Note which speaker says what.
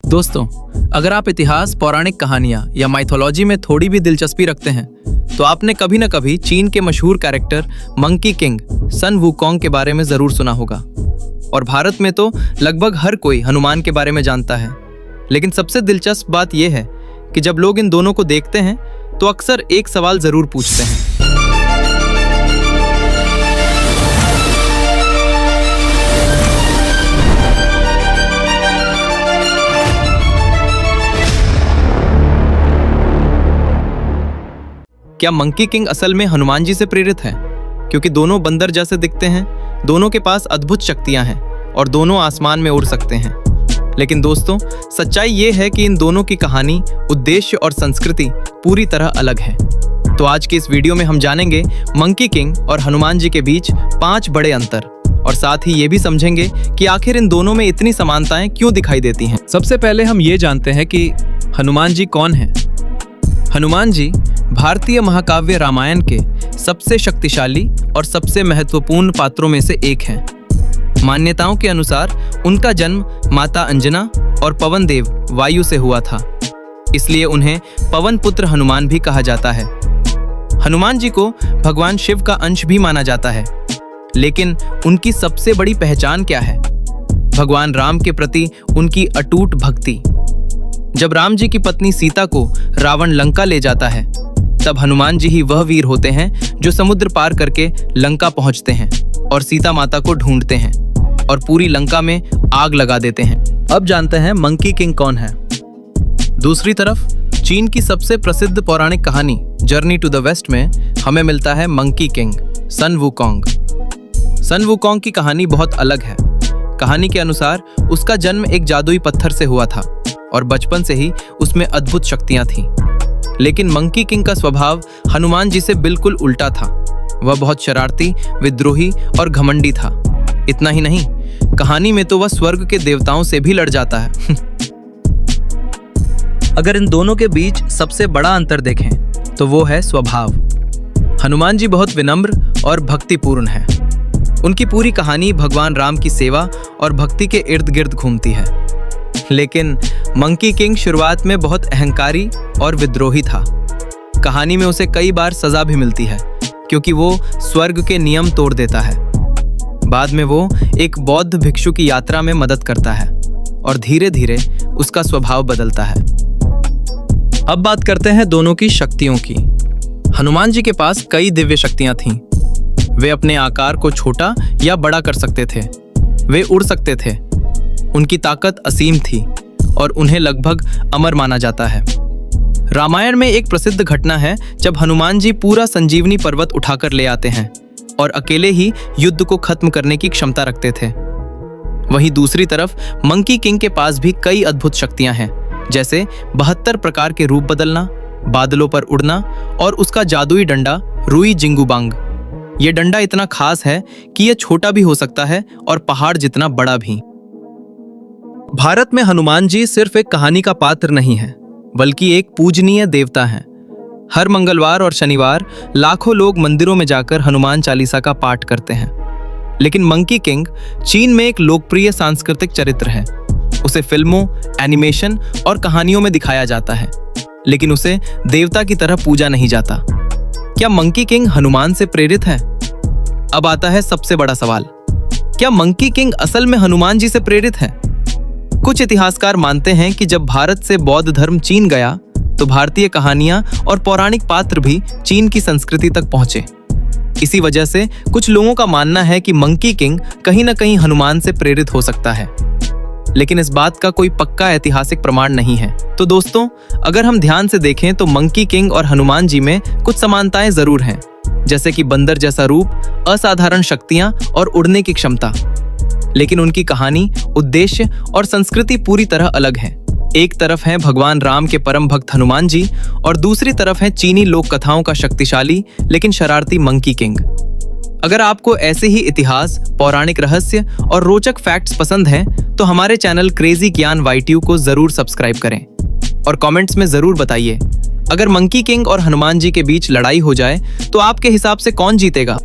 Speaker 1: दोस्तों, अगर आप इतिहास, पौराणिक कहानियां या माइथोलॉजी में थोड़ी भी दिलचस्पी रखते हैं तो आपने कभी न कभी चीन के मशहूर कैरेक्टर मंकी किंग सन वुकोंग के बारे में जरूर सुना होगा। और भारत में तो लगभग हर कोई हनुमान के बारे में जानता है। लेकिन सबसे दिलचस्प बात यह है कि जब लोग इन दोनों को देखते हैं तो अक्सर एक सवाल जरूर पूछते हैं। क्या मंकी किंग असल में हनुमान जी से प्रेरित है? क्योंकि दोनों बंदर जैसे दिखते हैं, दोनों के पास अद्भुत शक्तियां हैं और दोनों आसमान में उड़ सकते हैं। लेकिन दोस्तों, सच्चाई ये है कि इन दोनों की कहानी, उद्देश्य और संस्कृति पूरी तरह अलग है। तो आज के इस वीडियो में हम जानेंगे मंकी किंग और हनुमान जी के बीच 5 बड़े अंतर, और साथ ही ये भी समझेंगे कि आखिर इन दोनों में इतनी समानताएं क्यों दिखाई देती हैं। सबसे पहले हम ये जानते हैं कि हनुमान जी कौन हैं। हनुमान जी भारतीय महाकाव्य रामायण के सबसे शक्तिशाली और सबसे महत्वपूर्ण पात्रों में से एक हैं। मान्यताओं के अनुसार उनका जन्म माता अंजना और पवन देव वायु से हुआ था, इसलिए उन्हें पवन पुत्र हनुमान भी कहा जाता है। हनुमान जी को भगवान शिव का अंश भी माना जाता है। लेकिन उनकी सबसे बड़ी पहचान क्या है? भगवान राम के प्रति उनकी अटूट भक्ति। जब राम जी की पत्नी सीता को रावण लंका ले जाता है, तब हनुमान जी ही वह वीर होते हैं जो समुद्र पार करके लंका पहुंचते हैं और सीता माता को ढूंढते हैं और पूरी लंका में आग लगा देते हैं। अब जानते हैं मंकी किंग कौन है। दूसरी तरफ चीन की सबसे प्रसिद्ध पौराणिक कहानी जर्नी टू द वेस्ट में हमें मिलता है मंकी किंग सन वुकोंग। सन वुकोंग की कहानी बहुत अलग है। कहानी के अनुसार उसका जन्म एक जादुई पत्थर से हुआ था और बचपन से ही उसमें अद्भुत शक्तियां थीं। लेकिन मंकी किंग का स्वभाव हनुमान जी से बिल्कुल उल्टा था। वह बहुत शरारती, विद्रोही और घमंडी था। इतना ही नहीं, कहानी में तो वह स्वर्ग के देवताओं से भी लड़ जाता है। अगर इन दोनों के बीच सबसे बड़ा अंतर देखें तो वो है स्वभाव। हनुमान जी बहुत विनम्र और भक्तिपूर्ण हैं। उनकी पूरी कहानी भगवान राम की सेवा और भक्ति के इर्द गिर्द घूमती है। लेकिन मंकी किंग शुरुआत में बहुत अहंकारी और विद्रोही था। कहानी में उसे कई बार सजा भी मिलती है क्योंकि वो स्वर्ग के नियम तोड़ देता है। बाद में वो एक बौद्ध भिक्षु की यात्रा में मदद करता है और धीरे धीरे उसका स्वभाव बदलता है। अब बात करते हैं दोनों की शक्तियों की। हनुमान जी के पास कई दिव्य शक्तियां थीं। वे अपने आकार को छोटा या बड़ा कर सकते थे। वे उड़ सकते थे। उनकी ताकत असीम थी और उन्हें लगभग अमर माना जाता है। रामायण में एक प्रसिद्ध घटना है जब हनुमान जी पूरा संजीवनी पर्वत उठाकर ले आते हैं और अकेले ही युद्ध को खत्म करने की क्षमता रखते थे। वहीं दूसरी तरफ मंकी किंग के पास भी कई अद्भुत शक्तियां हैं, जैसे 72 प्रकार के रूप बदलना, बादलों पर उड़ना और उसका जादुई डंडा रुई जिंगुबांग। ये डंडा इतना खास है कि यह छोटा भी हो सकता है और पहाड़ जितना बड़ा भी। भारत में हनुमान जी सिर्फ एक कहानी का पात्र नहीं है, बल्कि एक पूजनीय देवता हैं। हर मंगलवार और शनिवार लाखों लोग मंदिरों में जाकर हनुमान चालीसा का पाठ करते हैं। लेकिन मंकी किंग चीन में एक लोकप्रिय सांस्कृतिक चरित्र है। उसे फिल्मों, एनिमेशन और कहानियों में दिखाया जाता है, लेकिन उसे देवता की तरह पूजा नहीं जाता। क्या मंकी किंग हनुमान से प्रेरित है? अब आता है सबसे बड़ा सवाल, क्या मंकी किंग असल में हनुमान जी से प्रेरित है? कुछ इतिहासकार मानते हैं कि जब भारत से बौद्ध धर्म चीन गया तो भारतीय कहानियां और पौराणिक पात्र भी चीन की संस्कृति तक पहुंचे। इसी वजह से कुछ लोगों का मानना है कि मंकी किंग कहीं न कहीं हनुमान से प्रेरित हो सकता है। लेकिन इस बात का कोई पक्का ऐतिहासिक प्रमाण नहीं है। तो दोस्तों, अगर हम ध्यान से देखें तो मंकी किंग और हनुमान जी में कुछ समानताएं जरूर हैं, जैसे कि बंदर जैसा रूप, असाधारण शक्तियां और उड़ने की क्षमता। लेकिन उनकी कहानी, उद्देश्य और संस्कृति पूरी तरह अलग है। एक तरफ हैं भगवान राम के परम भक्त हनुमान जी और दूसरी तरफ है चीनी लोक कथाओं का शक्तिशाली लेकिन शरारती मंकी किंग। अगर आपको ऐसे ही इतिहास, पौराणिक रहस्य और रोचक फैक्ट्स पसंद हैं तो हमारे चैनल क्रेजी ज्ञान YTU को जरूर सब्सक्राइब करें और कमेंट्स में जरूर बताइए, अगर मंकी किंग और हनुमान जी के बीच लड़ाई हो जाए तो आपके हिसाब से कौन जीतेगा?